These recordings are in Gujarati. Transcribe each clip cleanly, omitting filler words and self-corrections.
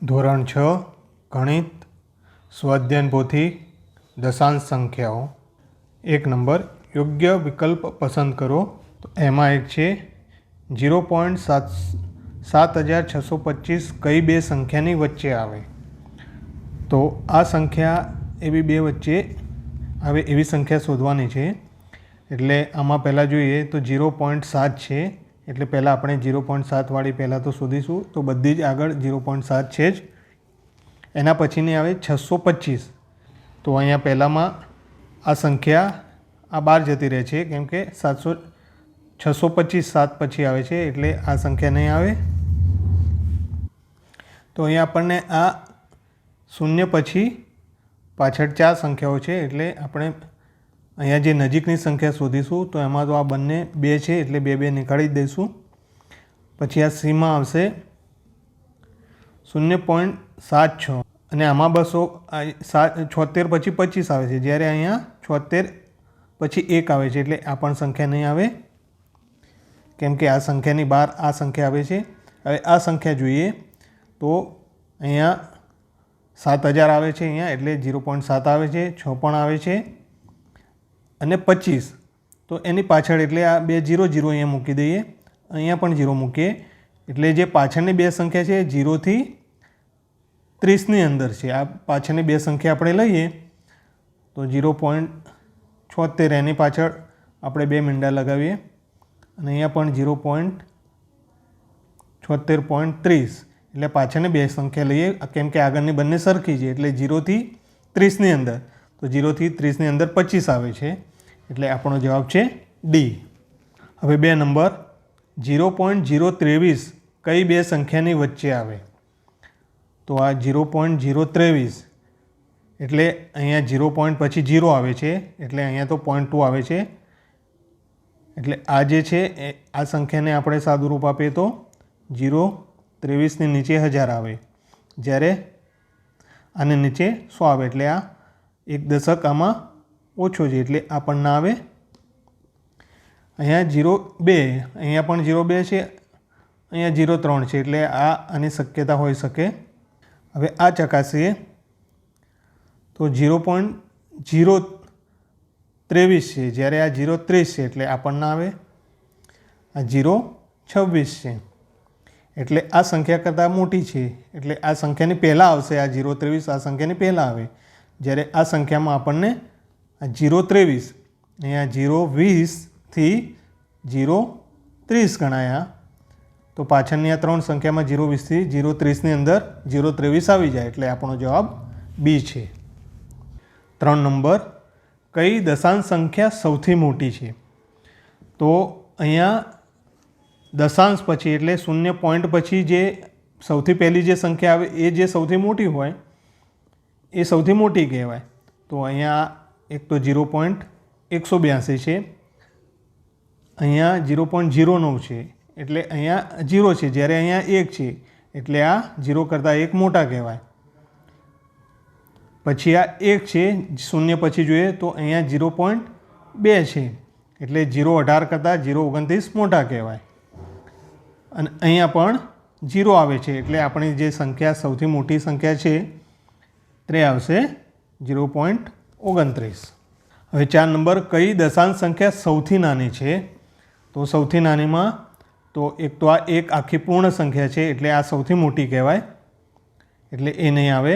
ધોરણ 6 ગણિત સ્વાધ્યાયન પોથી દશાંશ સંખ્યાઓ 1 નંબર યોગ્ય વિકલ્પ પસંદ કરો. તો એમાં એક છે 0.7625 કઈ બે સંખ્યાની વચ્ચે આવે. તો આ સંખ્યા એવી બે વચ્ચે આવે એવી સંખ્યા શોધવાની છે. એટલે આમાં પહેલાં જોઈએ તો 0.7 છે, એટલે પહેલાં આપણે 0.7 વાળી પહેલાં તો શોધીશું. તો બધી જ આગળ 0.7 છે જ. એના પછીની આવે 625. તો અહીંયા પહેલાંમાં આ સંખ્યા આ બહાર જતી રહે છે, કેમ કે 625 7 પછી આવે છે, એટલે આ સંખ્યા નહીં આવે. તો અહીંયા આપણને આ શૂન્ય પછી પાછળ 4 સંખ્યાઓ છે, એટલે આપણે અહીંયા જે નજીકની સંખ્યા શોધીશું. તો એમાં તો આ બંને 2 છે, એટલે 2 2 નીકાળી જ દઈશું. પછી આ સીમાં આવશે 0.76 અને આમાં 76 પછી 25 આવે છે, જ્યારે અહીંયા 76 પછી 1 આવે છે, એટલે આ પણ સંખ્યા નહીં આવે, કેમ કે આ સંખ્યાની બહાર આ સંખ્યા આવે છે. હવે આ સંખ્યા જોઈએ તો અહીંયા 7000 આવે છે અહીંયા, એટલે 0.7 આવે છે, 6 પણ આવે છે અને 25. તો એની પાછળ એટલે આ 2 0 0 અહીંયા મૂકી દઈએ, અહીંયા પણ 0 મૂકીએ, એટલે જે પાછળની બે સંખ્યા છે 0 થી 30ની અંદર છે. આ પાછળની બે સંખ્યા આપણે લઈએ તો 0.76 એની પાછળ આપણે 2 મીંડા લગાવીએ, અને અહીંયા પણ 0.76.30, એટલે પાછળની બે સંખ્યા લઈએ, કેમ કે આગળની બંને સરખી છે, એટલે 0 થી 30ની અંદર. તો 0 થી 30ની અંદર 25 આવે છે, એટલે આપણો જવાબ છે ડી. હવે 2 નંબર 0.023 કઈ બે સંખ્યાની વચ્ચે આવે. તો આ 0.023 એટલે અહીંયા 0 પોઈન્ટ પછી 0 આવે છે, એટલે અહીંયા તો 0.2 આવે છે. એટલે આ જે છે આ સંખ્યાને આપણે સાદું રૂપ આપીએ તો 0.23ની નીચે 1000 આવે, જ્યારે આને નીચે 100 આવે, એટલે આ 1 દશક આમાં ઓછો છે, એટલે આ પણ ના આવે. અહીંયા 0.2, અહીંયા પણ 0.2 છે, અહીંયા 0.3 છે, એટલે આ આની શક્યતા હોઈ શકે. હવે આ ચકાસીએ તો 0.023 છે, જ્યારે આ 0.30 છે, એટલે આ પણ ના આવે. આ 0.26 છે, એટલે આ સંખ્યા કરતાં મોટી છે, એટલે આ સંખ્યાની પહેલાં આવશે. આ 0.23 આ સંખ્યાની પહેલાં આવે, જ્યારે આ સંખ્યામાં આપણને આ 0.23 અહીંયા 0.20 થી 0.30 ગણાયા. તો પાછળની આ 3 સંખ્યામાં 0.20 થી 0.30ની અંદર 0.23 આવી જાય, એટલે આપણો જવાબ બી છે. 3 નંબર કઈ દશાંશ સંખ્યા સૌથી મોટી છે. તો અહીંયા દશાંશ પછી એટલે 0 પોઈન્ટ પછી જે સૌથી પહેલી જે સંખ્યા આવે એ જે સૌથી મોટી હોય એ સૌથી મોટી કહેવાય. તો અહીંયા એક તો 0.182 છે, અહીંયા 0.09 છે, એટલે અહીંયા 0 છે, જ્યારે અહીંયા 1 છે, એટલે આ 0 કરતાં 1 મોટા કહેવાય. પછી આ 1 છે, 0 પછી જોઈએ તો અહીંયા 0.2 છે, એટલે 0.18 કરતાં 0.29 મોટા કહેવાય. અને અહીંયા પણ 0 આવે છે, એટલે આપણી જે સંખ્યા સૌથી મોટી સંખ્યા છે તે આવશે 0.29. હવે 4 નંબર કઈ દશાંશ સંખ્યા સૌથી નાની છે. તો સૌથી નાનીમાં તો એક તો આ એક આખી પૂર્ણ સંખ્યા છે, એટલે આ સૌથી મોટી કહેવાય, એટલે એ નહીં આવે.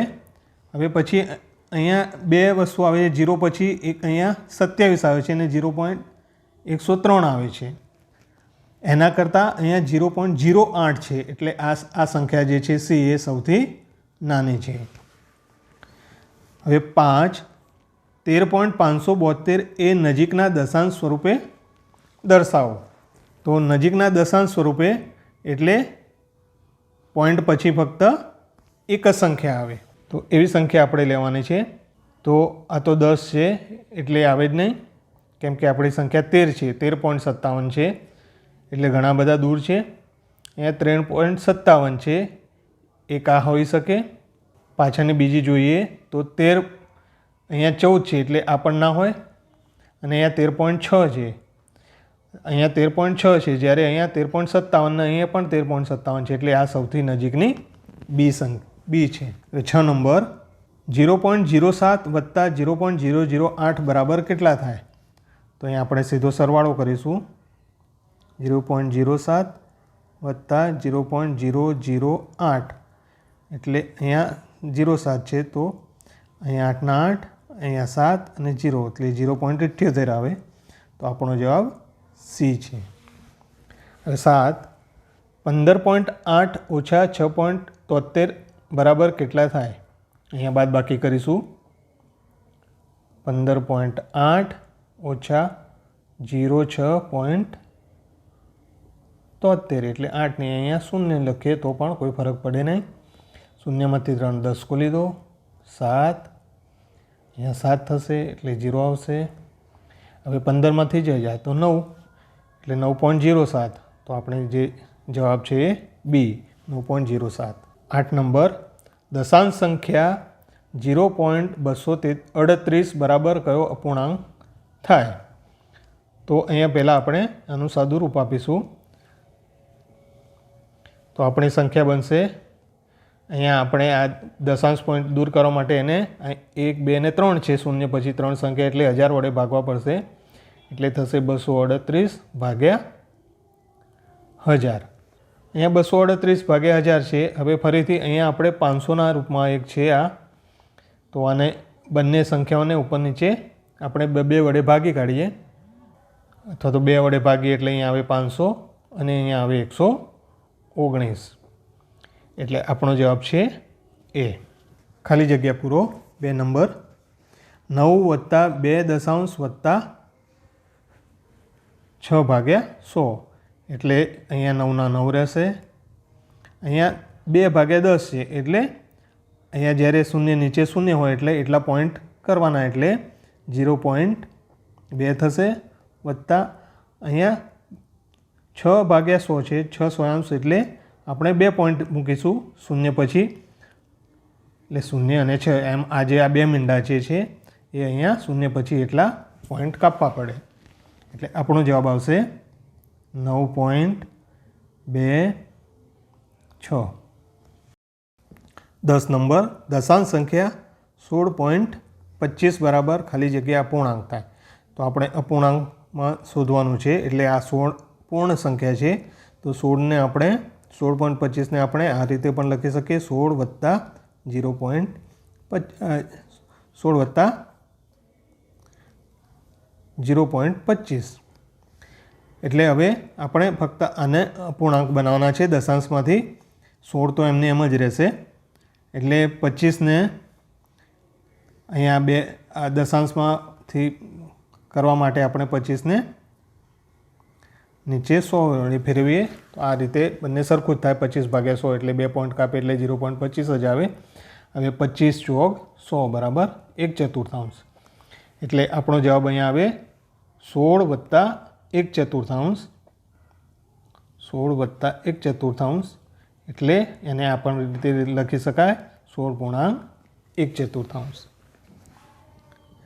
હવે પછી અહીંયા બે વસ્તુ આવે છે, 0 પછી એક અહીંયા 27 આવે છે અને 0.103 આવે છે. એના કરતાં અહીંયા 0.08 છે, એટલે આ સંખ્યા જે છે સી એ સૌથી નાની છે. હવે 5 13.572 એ નજીકના દશાંશ સ્વરૂપે દર્શાવો. તો નજીકના દશાંશ સ્વરૂપે એટલે પોઈન્ટ પછી ફક્ત એક જ સંખ્યા આવે, તો એવી સંખ્યા આપણે લેવાની છે. તો આ તો 10 છે, એટલે આવે જ નહીં, કેમ કે આપણી સંખ્યા 13 છે, 13.57 છે, એટલે ઘણા બધા દૂર છે. અહીંયા 13.57 છે, એક આ હોઈ શકે. પાછળની બીજી જોઈએ તો 13, અહીંયા 14 છે, એટલે આ પણ ના હોય. અને અહીંયા 13.6 છે, અહીંયા 13.6 છે, જ્યારે અહીંયા 13.57 ને અહીંયા પણ 13.57 છે, એટલે આ સૌથી નજીકની બી બી છે. હવે 6 નંબર 0.07 વત્તા 0.008 બરાબર કેટલા થાય? તો અહીંયા આપણે સીધો સરવાળો કરીશું. 0.07 વત્તા 0.008 એટલે અહીંયા 0.7 છે, તો અહીંયા 8 ના 8, અહીંયા 7 અને 0 એટલે 0.78 આવે. તો આપણો જવાબ સી છે. હવે 7 15.8 ઓછા 6.73 બરાબર કેટલા થાય? અહીંયા બાદ બાકી કરીશું. 15.8 ઓછા 06.73 એટલે 8ને અહીંયા શૂન્ય લખીએ તો પણ કોઈ ફરક પડે નહીં. શૂન્યમાંથી 3 10 ખોલી દો, 7, અહીંયા 7 થશે એટલે 0 આવશે. હવે 15માંથી જ જાય તો 9 એટલે 9.07, તો આપણે જે જવાબ છે એ બી 9.07. 8 નંબર દશાંશ સંખ્યા 0.238 બરાબર કયો અપૂર્ણાંક થાય? તો અહીંયા પહેલાં આપણે આનું સાદું રૂપ આપીશું. તો આપણી સંખ્યા બનશે, અહીંયા આપણે આ દશાંશ પોઈન્ટ દૂર કરવા માટે એને 1, 2 અને 3 છે, શૂન્ય પછી 3 સંખ્યા એટલે 1000 વડે ભાગવા પડશે, એટલે થશે 238 ભાગ્યા 1000. અહીંયા 238 ભાગ્યા 1000 છે. હવે ફરીથી અહીંયા આપણે 500ના રૂપમાં એક છે આ, તો આને બંને સંખ્યાઓને ઉપર નીચે આપણે 2 વડે ભાગી કાઢીએ, અથવા તો 2 વડે ભાગીએ એટલે અહીંયા આવે 500 અને અહીંયા આવે 119. એટલે આપણો જવાબ છે એ. ખાલી જગ્યા પૂરો. 2 નંબર 9 વત્તા 2 દશાંશ વત્તા 6 ભાગ્યા 100 એટલે અહીંયા 9ના 9 રહેશે. અહીંયા 2 ભાગ્યા 10 છે, એટલે અહીંયા જ્યારે શૂન્ય નીચે શૂન્ય હોય એટલે એટલા પોઈન્ટ કરવાના, એટલે 0.2 થશે, વત્તા અહીંયા 6 ભાગ્યા 100 છે, 6 સોયાંશ એટલે આપણે 2 પોઈન્ટ મૂકીશું શૂન્ય પછી, એટલે 0 અને 6 એમ આજે આ 2 મીંડા છે એ અહીંયા શૂન્ય પછી એટલા પોઈન્ટ કાપવા પડે. એટલે આપણો જવાબ આવશે 9.26. 10 નંબર દશાંશ સંખ્યા 16.25 બરાબર ખાલી જગ્યા અપૂર્ણાંક થાય. તો આપણે અપૂર્ણાંકમાં શોધવાનું છે, એટલે આ 16 પૂર્ણ સંખ્યા છે, તો 16ને આપણે 16.25ને આપણે આ રીતે પણ લખી શકીએ, 16 વત્તા 0.25. એટલે હવે આપણે ફક્ત આને અપૂર્ણાંક બનાવવાના છે દશાંશમાંથી. 16 તો એમને એમ જ રહેશે, એટલે 25ને અહીંયા આ દશાંશમાંથી કરવા માટે આપણે 25ને નીચે 100 વડે ફેરવીએ તો આ રીતે બંને સરખું જ થાય. 25 ભાગ્યા 100 એટલે 2 પોઈન્ટ કાપે એટલે 0.25 જ આવે. હવે 25 ચોક 100 બરાબર 1/4. એટલે આપણો જવાબ અહીંયા આવે 16 વત્તા 1/4. 16 વત્તા 1/4 એટલે એને આપણે રીતે લખી શકાય 16.1/4.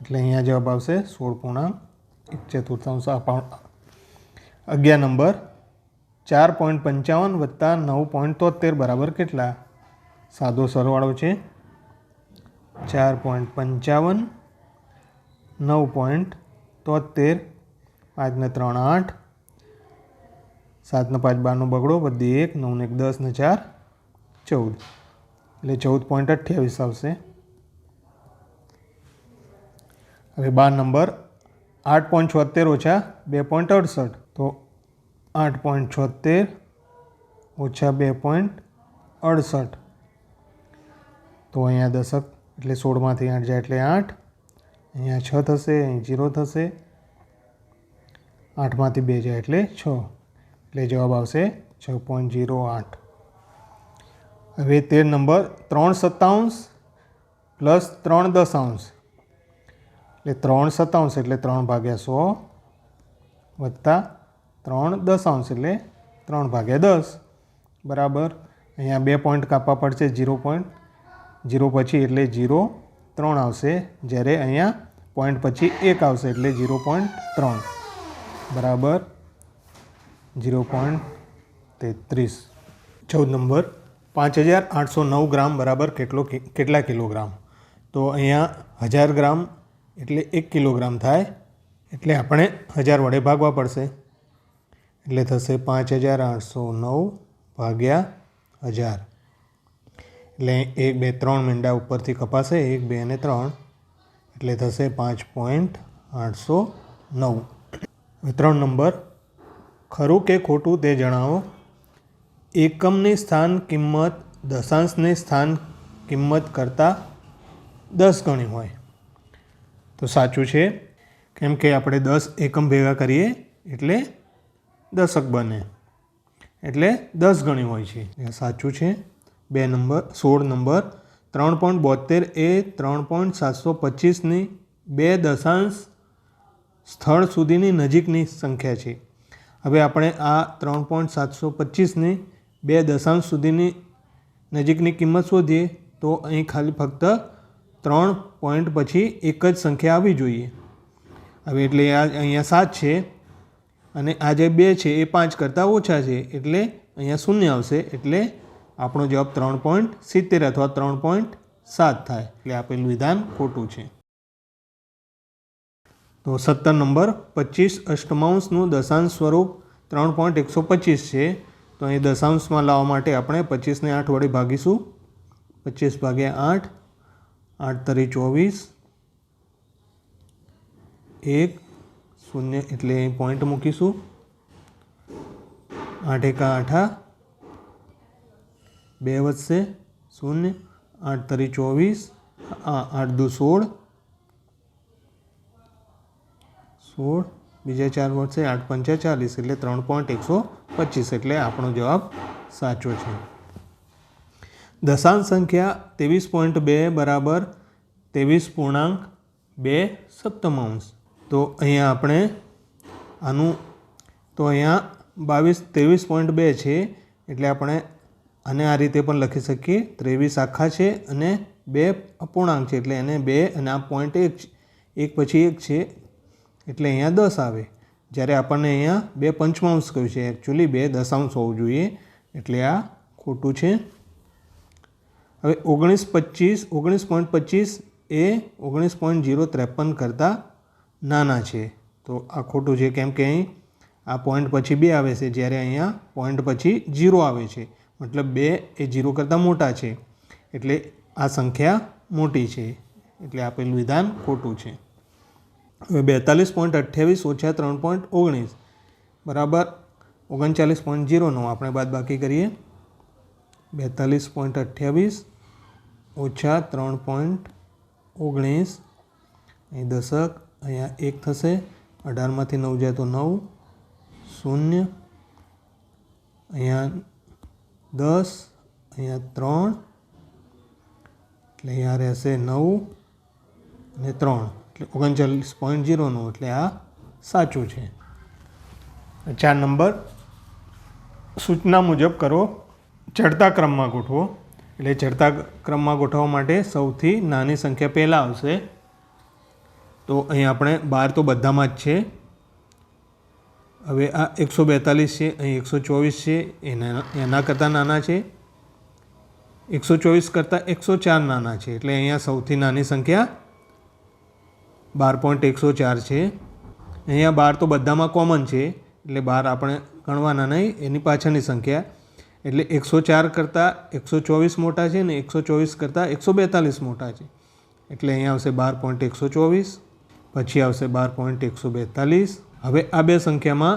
એટલે અહીંયા જવાબ આવશે 16.1/4. 11 નંબર 4.55 વત્તા 9.73 બરાબર કેટલા? સાદો સરવાળો છે. 4.55 9.73, 5 ને 3 8, 7 ને 5 12 બગડો, વધી 1, 9 ને 1 10 ને 4 14, એટલે 14.28 આવશે. હવે 12 નંબર 8.76 ઓછા 2.68, તો 8.76 ઓછા 2.68, તો અહીંયા દશક એટલે 16માંથી 8 જાય એટલે 8, અહીંયા 6 થશે, અહીં 0 થશે, 8માંથી 2 જાય એટલે 6, એટલે જવાબ આવશે 6.08. હવે 13 નંબર 3 સત્તાંશ પ્લસ 3 દશાંશ, એટલે 3 સત્તાંશ એટલે 3 ભાગ્યા 100 વત્તા 3 દશાંશ એટલે 3 ભાગ્યા 10 બરાબર. અહીંયા 2 પોઈન્ટ કાપવા પડશે, 0 પછી એટલે 0 3 આવશે, જ્યારે અહીંયા પોઈન્ટ પછી 1 આવશે એટલે 0.3 બરાબર 0.33. 14 નંબર 5809 ગ્રામ બરાબર કેટલા કિલોગ્રામ? તો અહીંયા 1000 ગ્રામ એટલે 1 કિલોગ્રામ થાય, એટલે આપણે 1000 વડે ભાગવા પડશે, એટલે થશે 5809 ભાગ્યા 1000, એટલે 1 2 3 મીંડા ઉપરથી કપાશે, 1 2 અને 3, એટલે થશે 5.809. 3 નંબર, ખરું કે ખોટું તે જણાવો. એકમની સ્થાન કિંમત દશાંશની સ્થાન કિંમત કરતાં 10 ગણી હોય. તો સાચું છે, કેમ કે આપણે 10 એકમ ભેગા કરીએ એટલે દશક બને, એટલે 10 ગણી હોય છે, એ સાચું છે. 2 નંબર 16 નંબર, 3.72 એ 3.725ની 2 દશાંશ સ્થળ સુધીની નજીકની સંખ્યા છે. હવે આપણે આ 3.725ની 2 દશાંશ સુધીની નજીકની કિંમત શોધીએ તો અહીં ખાલી ફક્ત 3 પોઈન્ટ પછી એક જ સંખ્યા આવવી જોઈએ. હવે એટલે આ અહીંયા 7 છે અને આ જે 2 છે એ 5 કરતાં ઓછા છે, એટલે અહીંયા 0 આવશે, એટલે આપણો જવાબ 3.70 અથવા 3.7 થાય, એટલે આપેલું વિધાન ખોટું છે. તો 17 નંબર, 25 અષ્ટમાંશનું દશાંશ સ્વરૂપ 3.125 છે. તો અહીં દશાંશમાં લાવવા માટે આપણે 25ને 8 વડે ભાગીશું. 25 ભાગ્યા 8, 8 તરી 24, 1 0 એટલે અહીં પોઈન્ટ મૂકીશું. 8 એકા 8, 2 વધશે 0, 8 તરી 24, 8 દુ 16, બીજા 4 વધશે, 8 પંચા 40, એટલે 3.125, એટલે આપણો જવાબ સાચો છે. દશાંશ સંખ્યા 23.2 બરાબર 23.2 સપ્તમાંશ. તો અહીંયા આપણે આનું, તો અહીંયા 23.2 છે, એટલે આપણે આને આ રીતે પણ લખી શકીએ. 23 આખા છે અને 2 અપૂર્ણાંક છે, એટલે એને 2 અને આ પોઈન્ટ 1 પછી 1 છે, એટલે અહીંયા 10 આવે. જ્યારે આપણને અહીંયા 2 પંચમાંશ કહ્યું છે, એકચ્યુઅલી 2 દશાંશ હોવું જોઈએ, એટલે આ ખોટું છે. હવે 19.25 એ 19.053 કરતાં નાના છે. તો આ ખોટું છે, કેમ કે અહીં આ પોઈન્ટ પછી 2 આવે છે, જ્યારે અહીંયા પોઈન્ટ પછી 0 આવે છે, મતલબ 2 એ 0 કરતાં મોટા છે, એટલે આ સંખ્યા મોટી છે, એટલે આપેલું વિધાન ખોટું છે. હવે 42.28 ઓછા 3.19 બરાબર 39.09, આપણે બાદબાકી કરીએ. 42.28 ઓછા 3.19, અહીં દશક, અહીંયા 1 થશે, 18માંથી 9 જાય તો 9, 0, અહીંયા 10, અહીંયા 3, એટલે અહીંયા રહેશે 9 અને 3, એટલે 39.09, એટલે આ સાચું છે. 4 નંબર, સૂચના મુજબ કરો, ચડતા ક્રમમાં ગોઠવો. એટલે ચડતા ક્રમમાં ગોઠવવા માટે સૌથી નાની સંખ્યા પહેલાં આવશે. તો અહીં આપણે 12 તો બધામાં જ છે. હવે આ 142 છે, અહીં 124 છે, એના કરતાં નાના છે. 124 કરતાં 104 નાના છે, એટલે અહીંયા સૌથી નાની સંખ્યા 12.104 છે. અહીંયા 12 તો બધામાં કોમન છે, એટલે 12 આપણે ગણવાના નહીં, એની પાછળની સંખ્યા, એટલે 104 કરતાં 124 મોટા છે ને 124 કરતાં 142 મોટા છે, એટલે અહીંયા આવશે 12.124, પછી આવશે 12.142. હવે આ બે સંખ્યામાં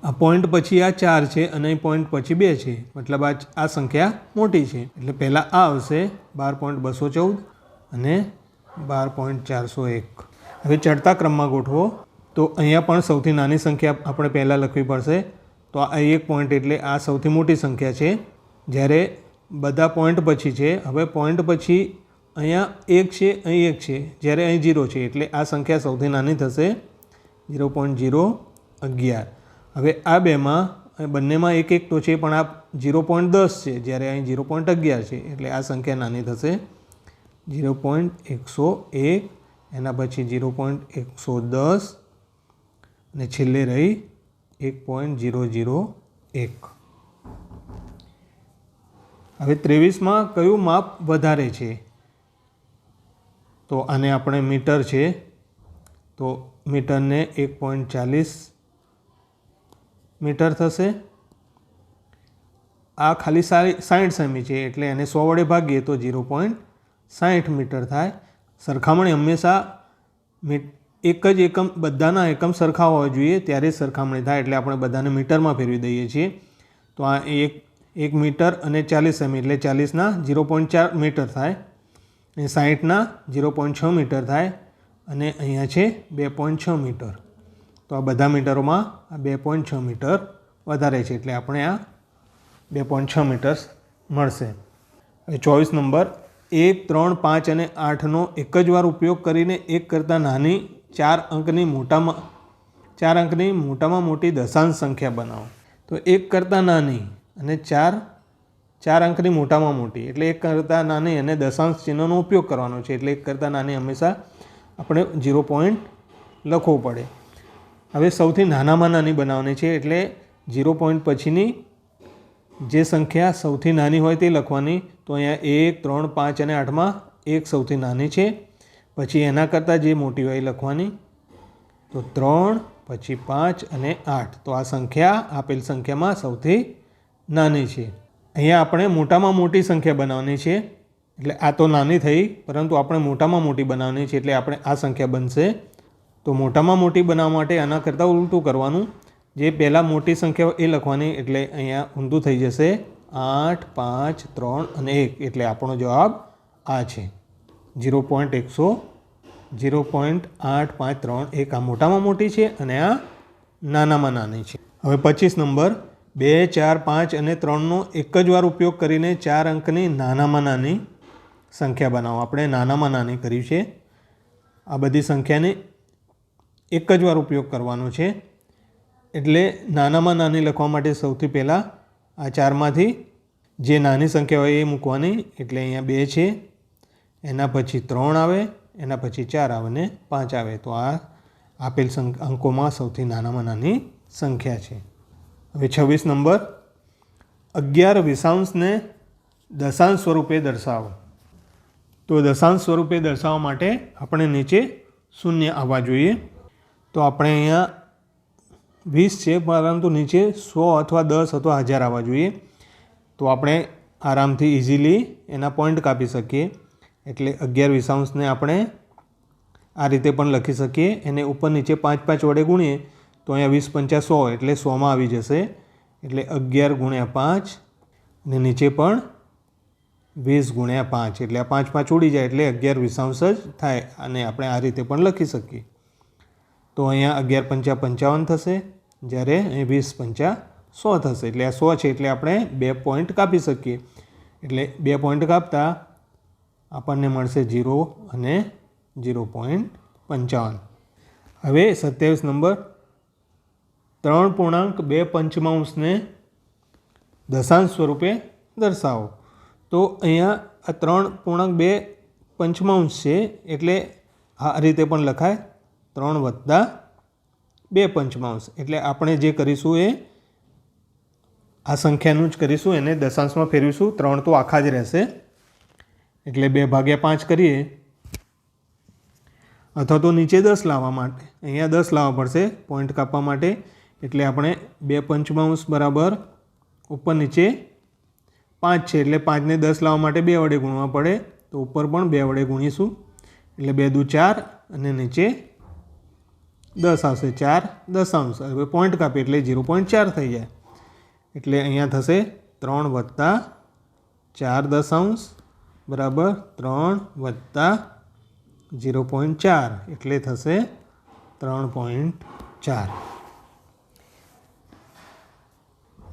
આ પોઈન્ટ પછી આ 4 છે અને અહીં પોઈન્ટ પછી 2 છે, મતલબ આ સંખ્યા મોટી છે, એટલે પહેલાં આ આવશે 12.214 અને 12.401. હવે ચડતા ક્રમમાં ગોઠવો. તો અહીંયા પણ સૌથી નાની સંખ્યા આપણે પહેલાં લખવી પડશે. તો આ 1 પોઈન્ટ એટલે આ સૌથી મોટી સંખ્યા છે, જ્યારે બધા પોઈન્ટ પછી છે. હવે પોઈન્ટ પછી અહીંયા 1 છે, અહીં 1 છે, જ્યારે અહીં 0 છે, એટલે આ સંખ્યા સૌથી નાની થશે 0.011. હવે આ બેમાં બંનેમાં 1 1 તો છે, પણ આ 0.10 છે, જ્યારે અહીં 0.11 છે, એટલે આ સંખ્યા નાની થશે 0.101, એના પછી 0.110 અને છેલ્લે રહી 1.001. હવે 23માં કયું માપ વધારે છે? તો આને આપણે મીટર છે, તો મીટરને 1.40 મીટર થશે. આ ખાલી 60 સેમી છે એટલે એને 100 વડે ભાગીએ તો 0.60 મીટર થાય. સરખામણી હંમેશા એક જ એકમ, બધાના એકમ સરખા હોવા જોઈએ ત્યારે સરખામણી થાય, એટલે આપણે બધાને મીટરમાં ફેરવી દઈએ છીએ. તો આ એક મીટર અને 40 સેમી એટલે 40ના 0.4 મીટર થાય, અને 60ના 0.6 મીટર થાય, અને અહીંયા છે 2.6 મીટર. તો આ બધા મીટરોમાં આ 2.6 મીટર વધારે છે એટલે આપણે આ 2.6 મીટર મળશે. હવે 24 નંબર, 1, 3, 5 અને 8નો એક જ વાર ઉપયોગ કરીને 1 કરતાં નાની 4 અંકની મોટામાં મોટી દશાંશ સંખ્યા બનાવો. તો 1 કરતાં નાની અને 4 અંકની મોટામાં મોટી એટલે 1 કરતાં નાની અને દશાંશ ચિહ્નનો ઉપયોગ કરવાનો છે. એટલે 1 કરતાં નાની હંમેશા આપણે 0 પોઈન્ટ લખવો પડે. હવે સૌથી નાનામાં નાની બનાવવાની છે એટલે 0 પોઈન્ટ પછીની જે સંખ્યા સૌથી નાની હોય તે લખવાની. તો અહીંયા 1, 3, 5 અને 8માં 1 સૌથી નાની છે, પછી એના કરતાં જે મોટી હોય એ લખવાની. તો 3, પછી 5 અને 8. તો આ સંખ્યા આપેલ સંખ્યામાં સૌથી નાની છે. અહીંયા આપણે મોટામાં મોટી સંખ્યા બનાવવાની છે, એટલે આ તો નાની થઈ, પરંતુ આપણે મોટામાં મોટી બનાવવાની છે એટલે આપણે આ સંખ્યા બનશે. તો મોટામાં મોટી બનાવવા માટે આના કરતાં ઉલટું કરવાનું, જે પહેલાં મોટી સંખ્યા એ લખવાની, એટલે અહીંયા ઊંધું થઈ જશે. 8, 5, 3 અને 1 એટલે આપણો જવાબ આ છે 0.853. આ મોટામાં મોટી છે અને આ નાનામાં નાની છે. હવે 25 નંબર, 2, 4, 5 અને 3નો એક જ વાર ઉપયોગ કરીને 4 અંકની નાનામાં નાની સંખ્યા બનાવો. આપણે નાનામાં નાની કર્યું છે. આ બધી સંખ્યાને એક જ વાર ઉપયોગ કરવાનો છે, એટલે નાનામાં નાની લખવા માટે સૌથી પહેલાં આ 4માંથી જે નાની સંખ્યા હોય એ મૂકવાની. એટલે અહીંયા 2 છે, એના પછી 3 આવે, એના પછી 4 આવે ને 5 આવે. તો આ આપેલ અંકોમાં સૌથી નાનામાં નાની સંખ્યા છે. હવે 26 નંબર, 11 વિષાંશને દશાંશ સ્વરૂપે દર્શાવો. તો દશાંશ સ્વરૂપે દર્શાવવા માટે આપણે નીચે શૂન્ય આવવા જોઈએ. તો આપણે અહીંયા 20 છે, પરંતુ નીચે 100 અથવા 10 અથવા 1000 આવવા જોઈએ. તો આપણે આરામથી ઇઝીલી એના પોઈન્ટ કાપી શકીએ. એટલે 11 વિષાંશને આપણે આ રીતે પણ લખી શકીએ. એને ઉપર નીચે 5 વડે ગુણીએ તો અહીંયા 20 5 100 એટલે 100માં આવી જશે. એટલે 11 × 5 અને નીચે પણ 20 × 5 એટલે આ 5 ઉડી જાય એટલે 11 વિષાંશ જ થાય, અને આપણે આ રીતે પણ લખી શકીએ. તો અહીંયા 11 × 5 = 55 થશે, જ્યારે અહીં 20 × 5 = 100 થશે. એટલે આ 100 છે એટલે આપણે 2 પોઈન્ટ કાપી શકીએ. એટલે 2 પોઈન્ટ કાપતા આપણને મળશે 0 અને 0.55. હવે 27 નંબર, 3.2 દશાંશ સ્વરૂપે દર્શાવો. તો અહીંયા આ 3.2 છે એટલે આ રીતે પણ લખાય, 3 + 2 એટલે આપણે જે કરીશું એ આ સંખ્યાનું જ કરીશું, એને દશાંશમાં ફેરવીશું. 3 તો આખા જ રહેશે એટલે 2/5 કરીએ, અથવા તો નીચે 10 લાવવા માટે અહીંયા 10 લાવવા પડશે પોઈન્ટ કાપવા માટે. એટલે આપણે 2/5 બરાબર ઉપર નીચે 5 છે એટલે 5ને 10 લાવવા માટે 2 વડે ગુણવા પડે. તો ઉપર પણ 2 વડે ગુણીશું એટલે 2 × 2 = 4 અને નીચે 10 આવશે, 4 દશાંશ. હવે પોઈન્ટ કાપીએ એટલે 0.4 થઈ જાય. એટલે અહીંયા થશે 3 + 4 દશાંશ બરાબર 3 + 0.4 એટલે થશે 3.4.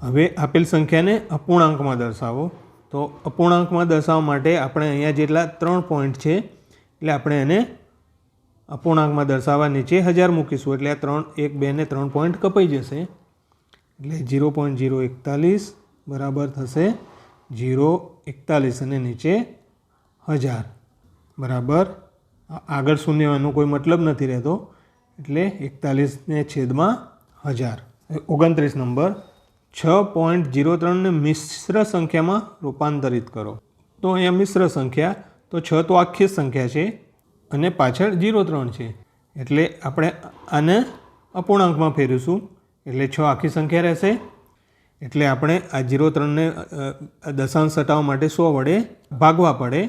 હવે આપેલ સંખ્યાને અપૂર્ણાંકમાં દર્શાવો. તો અપૂર્ણાંકમાં દર્શાવવા માટે આપણે અહીંયા જેટલા 3 પોઈન્ટ છે એટલે આપણે એને અપૂર્ણાંકમાં દર્શાવવા નીચે 1000 મૂકીશું. એટલે આ 3, 1, 2 ને 3 પોઈન્ટ કપાઈ જશે. એટલે 0.041 બરાબર થશે 0.41 અને નીચે 1000 બરાબર. આગળ શૂન્યનો કોઈ મતલબ નથી રહેતો એટલે 41 ને છેદમાં 1000. 29 નંબર, 6.03ને મિશ્ર સંખ્યામાં રૂપાંતરિત કરો. તો અહીંયા મિશ્ર સંખ્યા, તો 6 તો આખી સંખ્યા છે અને પાછળ 0.3 છે, એટલે આપણે આને અપૂર્ણાંકમાં ફેરવીશું, એટલે 6 આખી સંખ્યા રહેશે. એટલે આપણે આ 0.3ને દશાંશ હટાવવા માટે 100 વડે ભાગવા પડે,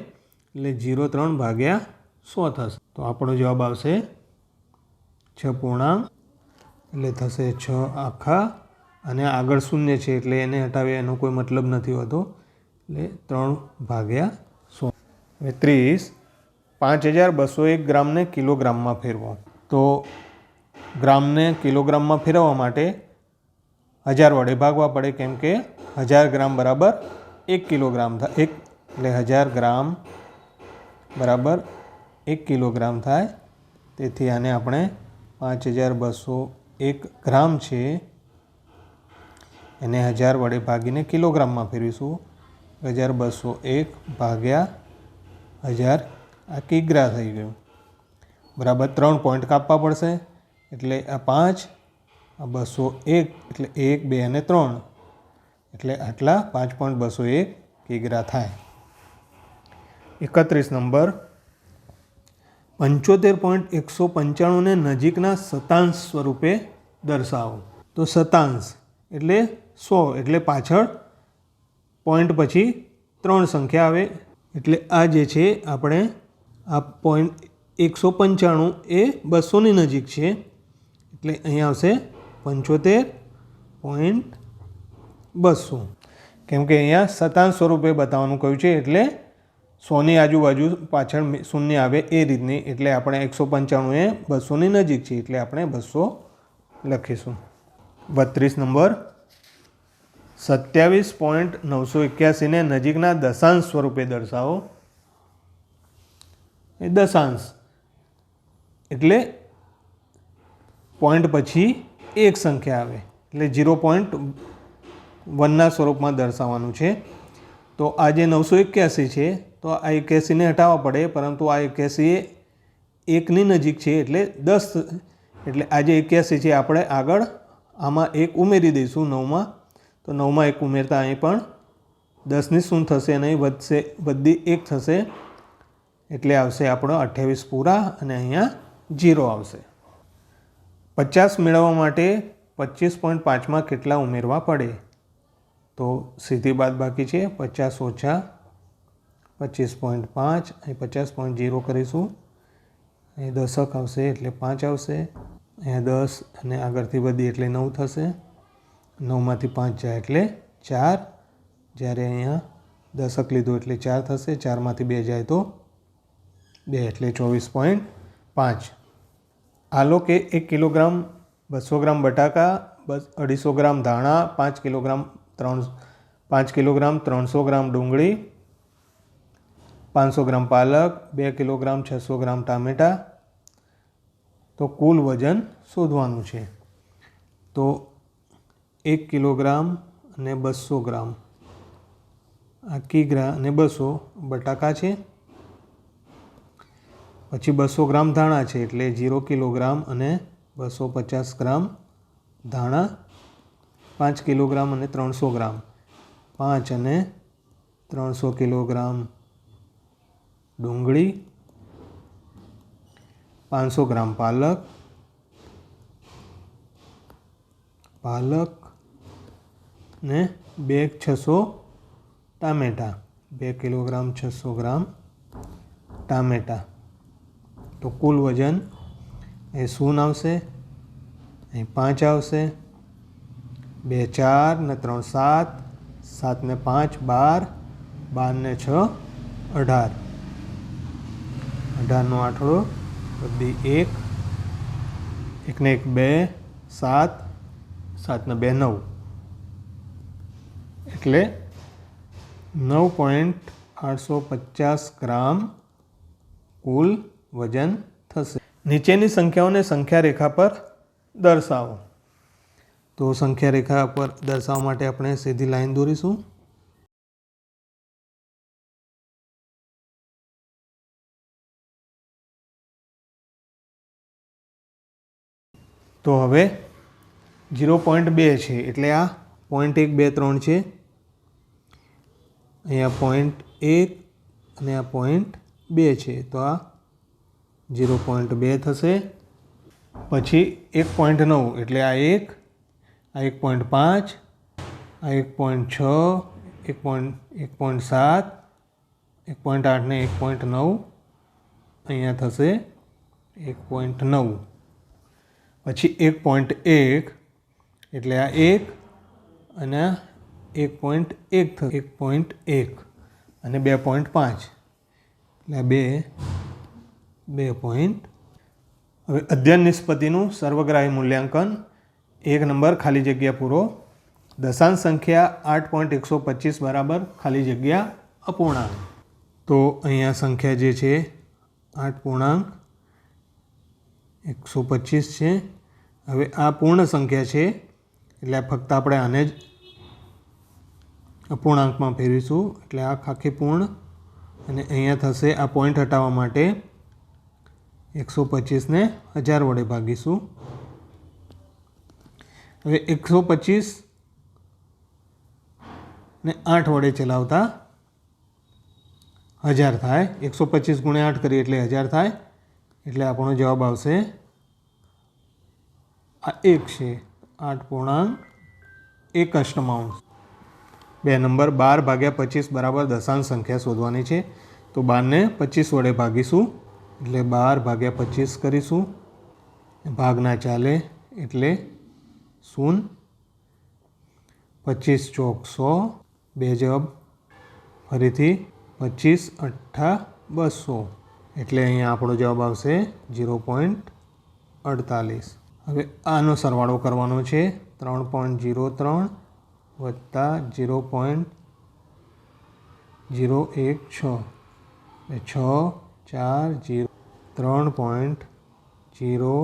એટલે 0.3 ભાગ્યા 100 થશે. તો આપણો જવાબ આવશે 6 પૂર્ણાંક, એટલે થશે 6 આખા, અને આગળ શૂન્ય છે એટલે એને હટાવીએ એનો કોઈ મતલબ નથી હોતો, એટલે 3 ભાગ્યા 100. હવે 30, 5201 ગ્રામને કિલોગ્રામમાં ફેરવો. તો ગ્રામને કિલોગ્રામમાં ફેરવવા માટે 1000 વડે ભાગવા પડે, કેમ કે 1000 ગ્રામ બરાબર 1 કિલોગ્રામ થાય, એટલે 1000 ગ્રામ બરાબર 1 કિલોગ્રામ થાય. તેથી આને આપણે 5201 ગ્રામ છે એને 1000 વડે ભાગીને કિલોગ્રામમાં ફેરવીશું. 5201 ભાગ્યા 1000, આ કિગ્રા થઈ ગયું, બરાબર 3 પોઈન્ટ કાપવા પડશે, એટલે આ 5, આ 201, એટલે 1, 2 અને 3, એટલે આટલા 5.201 કિગ્રા થાય. 31 નંબર, 75.195ને નજીકના શતાંશ સ્વરૂપે દર્શાવો. તો શતાંશ એટલે 100, એટલે પાછળ પોઈન્ટ પછી 3 સંખ્યા આવે, એટલે આ જે છે આપણે આ પોઈન્ટ 195 એ 200ની નજીક છે, એટલે અહીંયા આવશે 75.200, કેમ કે અહીંયા શતાંશ સ્વરૂપે બતાવવાનું કહ્યું છે, એટલે 100ની આજુબાજુ પાછળ શૂન્ય આવે એ રીતની, એટલે આપણે 195 એ 200ની નજીક છે, એટલે આપણે 200 લખીશું. 32 નંબર, 27.981ને નજીકના દશાંશ સ્વરૂપે દર્શાવો. એ દશાંશ એટલે પોઈન્ટ પછી એક સંખ્યા આવે, એટલે 0.1ના સ્વરૂપમાં દર્શાવવાનું છે. તો આ જે 981 છે, તો આ 81ને હટાવવા પડે, પરંતુ આ 81 એ 1ની નજીક છે, એટલે 10, એટલે આ જે 81 છે આપણે આગળ આમાં 1 ઉમેરી દઈશું 9માં, તો 9માં 1 ઉમેરતા અહીં પણ 10ની શું થશે, અને અહીં વધશે, બધી 1 થશે, એટલે આવશે આપણો 28 પૂરા, અને અહીંયા 0 આવશે. 50 મેળવવા માટે 25.5માં કેટલા ઉમેરવા પડે? તો સીધી બાદબાકી છે, 50 ઓછા 25.5, અહીં 50.0 કરીશું, અહીં દશક આવશે એટલે 5 આવશે, અહીંયા 10 અને આગળથી બધી એટલે 9 થશે, 9માંથી 5 જાય એટલે 4, જ્યારે અહીંયા દશક લીધું એટલે 4 થશે, 4માંથી 2 જાય તો 2, એટલે 24.5. આલો કે 1 કિલોગ્રામ 200 ગ્રામ બટાકા, 250 ગ્રામ ધાણા, 5 કિલોગ્રામ 300 ગ્રામ ડુંગળી, 500 ગ્રામ પાલક, 2 કિલોગ્રામ 600 ગ્રામ ટામેટાં, તો કુલ વજન શોધવાનું છે. તો 1 કિલોગ્રામ અને 200 ગ્રામ, આ કિગ્રા અને 200 બટાકા છે, પછી 200 ગ્રામ ધાણા છે, એટલે 0 કિલોગ્રામ અને 250 ગ્રામ ધાણા, 5 કિલોગ્રામ અને 300 ગ્રામ, 5 અને 300 કિલોગ્રામ ડુંગળી, 500 ગ્રામ પાલક ને 600 ટામેટાં, 2 કિલોગ્રામ 600 ગ્રામ ટામેટાં. તો કુલ વજન એ 0 આવશે, અહીં 5 આવશે, 2 4 ને 3 7, 7 ને 5 12, 12 ને 6 18, 18નો આઠડો બધી 1, 1 ને 1 2, 7, 7 ને 2 9, એટલે 9.850 ગ્રામ કુલ વજન થશે. નીચેની સંખ્યાઓને સંખ્યા રેખા પર દર્શાવો. તો સંખ્યા રેખા પર દર્શાવવા માટે આપણે સીધી લાઈન દોરીશું. તો હવે 0.2 છે, એટલે આ 0.1 2 3 છે, અહીંયા 0.1 અને આ 0.2 છે, તો આ 0.2 થશે. પછી 1.9 એટલે આ 1, આ 1.5, આ 1.6, 1.7, 1.8 ને 1.9 અહીંયા થશે 1.9. પછી 1.1 એટલે આ 1 અને 1.1 થશે 1.1 અને 2.5 એટલે 2. હવે અધ્યયન નિષ્પત્તિનું સર્વગ્રાહી મૂલ્યાંકન 1 નંબર ખાલી જગ્યા પૂરો. દશાંશ સંખ્યા 8.125 બરાબર ખાલી જગ્યા અપૂર્ણાંક. તો અહીંયા સંખ્યા જે છે 8.125 છે. હવે આ પૂર્ણ સંખ્યા છે એટલે ફક્ત આપણે આને જ અપૂર્ણાંકમાં ફેરવીશું એટલે આ આખી પૂર્ણ અને અહીંયા થશે આ પોઈન્ટ હટાવવા માટે 125 ને 1000 વડે ભાગીશું. હવે 125 ને 8 વડે ચલાવતા 1000 થાય. 125 ગુણ્યા 8 કરીએ એટલે 1000 થાય. એટલે આપણો જવાબ આવશે આ 1 છે 8.1 અષ્ટમાંશ. 2 નંબર 12/25 બરાબર દશાંશ સંખ્યા શોધવાની છે. તો 12 ને 25 વડે ભાગીશું એટલે 12/25 કરીશું. ભાગ ના ચાલે એટલે 0. 25 ચોક 100, 2 જવાબ ફરીથી 25 8 200 એટલે અહીંયા આપણો જવાબ આવશે 0.48. હવે આનો સરવાળો કરવાનો છે 3.03 વત્તા 0.016 6 4 3.04.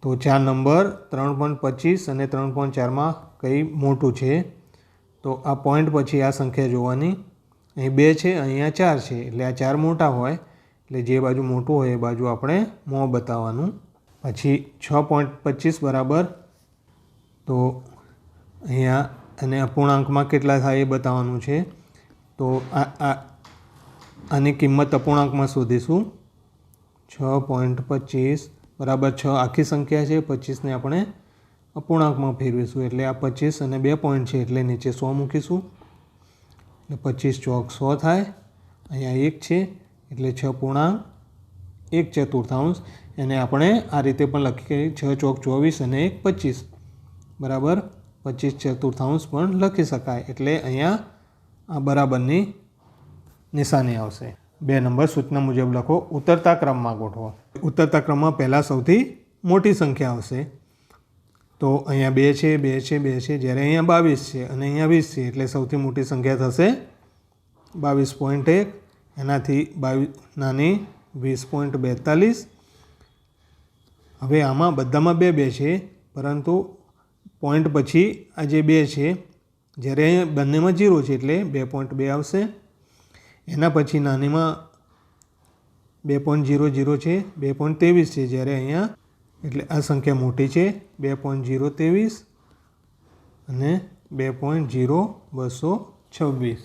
તો 4 નંબર 3.25 અને 3.4માં કઈ મોટું છે? તો આ પોઈન્ટ પછી આ સંખ્યા જોવાની. અહીં 2 છે, અહીંયા 4 છે એટલે આ 4 મોટા હોય એટલે જે બાજુ મોટું હોય એ બાજુ આપણે મોં બતાવવાનું. પછી 6.25 બરાબર તો અહીંયા અને અપૂર્ણાંકમાં કેટલા થાય એ બતાવવાનું છે. તો આની કિંમત અપૂર્ણાંકમાં શોધીશું. 6.25 બરાબર 6 આખી સંખ્યા છે, 25ને આપણે અપૂર્ણાંકમાં ફેરવીશું એટલે આ 25 અને 2 પોઈન્ટ છે એટલે નીચે 100 મૂકીશું એટલે 25 ચોક 100 થાય. અહીંયા 1 છે એટલે 6.1/4 એને આપણે આ રીતે પણ લખી 6 ચોક 24 અને 1 25 બરાબર 25/4 પણ લખી શકાય. એટલે અહીંયા આ બરાબરની નિશાની આવશે. 2 નંબર સૂચના મુજબ લખો. ઉતરતા ક્રમમાં ગોઠવો. ઉતરતા ક્રમમાં પહેલાં સૌથી મોટી સંખ્યા આવશે. તો અહીંયા 2 છે 2 છે 2 છે, જ્યારે અહીંયા 22 છે અને અહીંયા 20 છે એટલે સૌથી મોટી સંખ્યા થશે 22.1. એનાથી 22 નાની 20.42. હવે આમાં બધામાં 2 2 છે પરંતુ પોઈન્ટ પછી આ જે 2 છે જ્યારે અહીંયા બંનેમાં 0 છે એટલે 2.2 આવશે. એના પછી નાનીમાં 2.00 છે, 2.23 છે, જ્યારે અહીંયા એટલે આ સંખ્યા મોટી છે 2.023 અને 2.0226.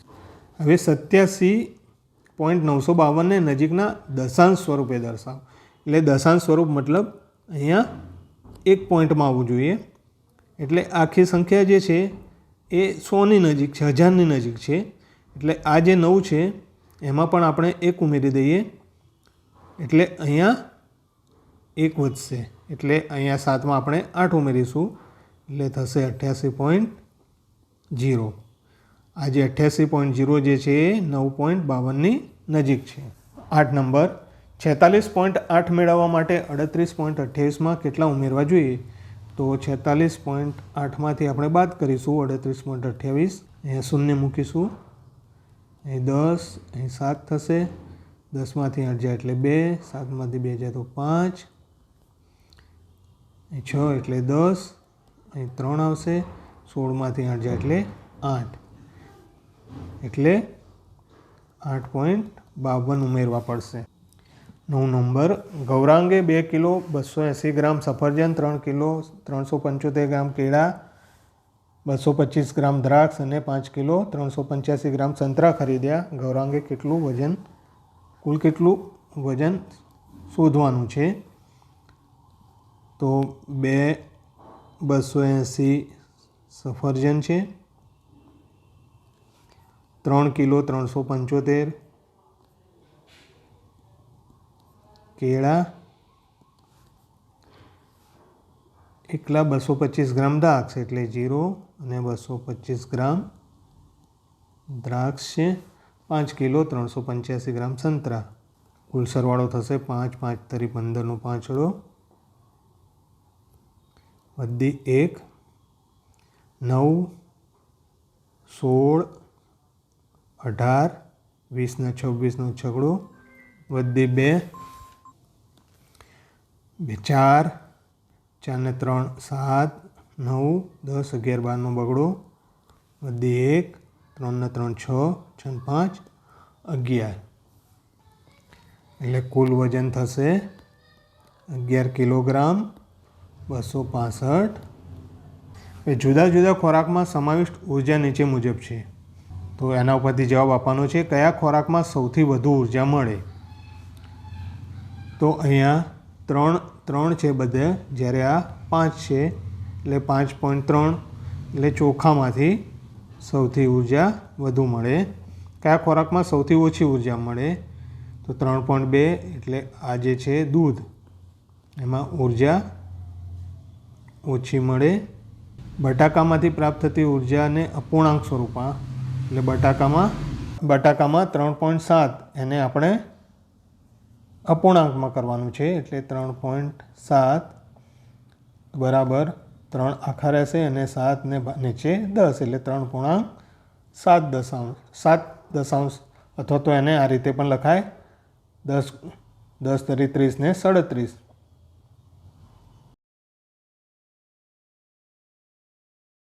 હવે 87.952 ને નજીકના દશાંશ સ્વરૂપે દર્શાવો. એટલે દશાંશ સ્વરૂપ મતલબ અહીંયા એક પોઈન્ટમાં આવવું જોઈએ. એટલે આખી સંખ્યા જે છે એ 100ની નજીક છે, 1000ની નજીક છે. એટલે આ જે 9 છે એમાં પણ આપણે 1 ઉમેરી દઈએ એટલે અહીંયા 1 વધશે. એટલે અહીંયા 7માં આપણે 8 ઉમેરીશું એટલે થશે 88.0. આ જે 88.0 જે છે એ 9.52ની નજીક છે. 8 નંબર 46.8 મેળવવા માટે 38.28માં કેટલા ઉમેરવા જોઈએ? તો 46.8માંથી આપણે બાદ કરીશું 38.28. અહીંયા 0 મૂકીશું, અહીં 10, અહીં 7 થશે. 10માંથી 8 જાય એટલે 2, 7માંથી 2 જાય તો 5, અહીં 6 એટલે 10, અહીં 3 આવશે. 16માંથી 8 જાય એટલે 8 એટલે 8.52 ઉમેરવા પડશે. 9 નંબર ગૌરાંગે 2 કિલો 280 ગ્રામ સફરજન, 3 કિલો 375 ગ્રામ કેળા 225 ગ્રામ દ્રાક્ષ અને 5 કિલો 385 ગ્રામ સંતરા ખરીદ્યા. ગૌરાંગે કેટલું વજન, કુલ કેટલું વજન શોધવાનું છે. તો 280 સફરજન છે, 3 કિલો 375 કેળા, એકલા 225 ગ્રામ દ્રાક્ષ એટલે 0 અને 225 ગ્રામ દ્રાક્ષ છે, 5 કિલો 385 ગ્રામ સંતરા. કુલ સરવાળો થશે 5 5 તરી 15નો પાંચડો વધી 1 9 16 18 20 ને 26નો છગડો વધી 2 4 4 ને 3 7 9 10 11 12નો બગડો વધી 1 3 ને 3 6 6 ને 5 11 એટલે કુલ વજન થશે 11 કિલોગ્રામ 265. જુદા જુદા ખોરાકમાં સમાવિષ્ટ ઉર્જા નીચે મુજબ છે. તો એના ઉપરથી જવાબ આપવાનો છે. કયા ખોરાકમાં સૌથી વધુ ઉર્જા મળે? તો અહીંયા 3 છે બધે, જ્યારે આ 5 છે એટલે 5.3 એટલે ચોખામાંથી સૌથી ઉર્જા વધુ મળે. કયા ખોરાકમાં સૌથી ઓછી ઉર્જા મળે? તો 3.2 એટલે આ જે છે દૂધ, એમાં ઉર્જા ઓછી મળે. બટાકામાંથી પ્રાપ્ત થતી ઉર્જાને અપૂર્ણાંક સ્વરૂપમાં, એટલે બટાકામાં 3.7 એને આપણે અપૂર્ણાંકમાં કરવાનું છે. એટલે 3.7 બરાબર 3 આખા રહેશે અને 7 ને નીચે 10 એટલે 3.7 અથવા તો એને આ રીતે પણ લખાય 10 તરી 30 ને 37.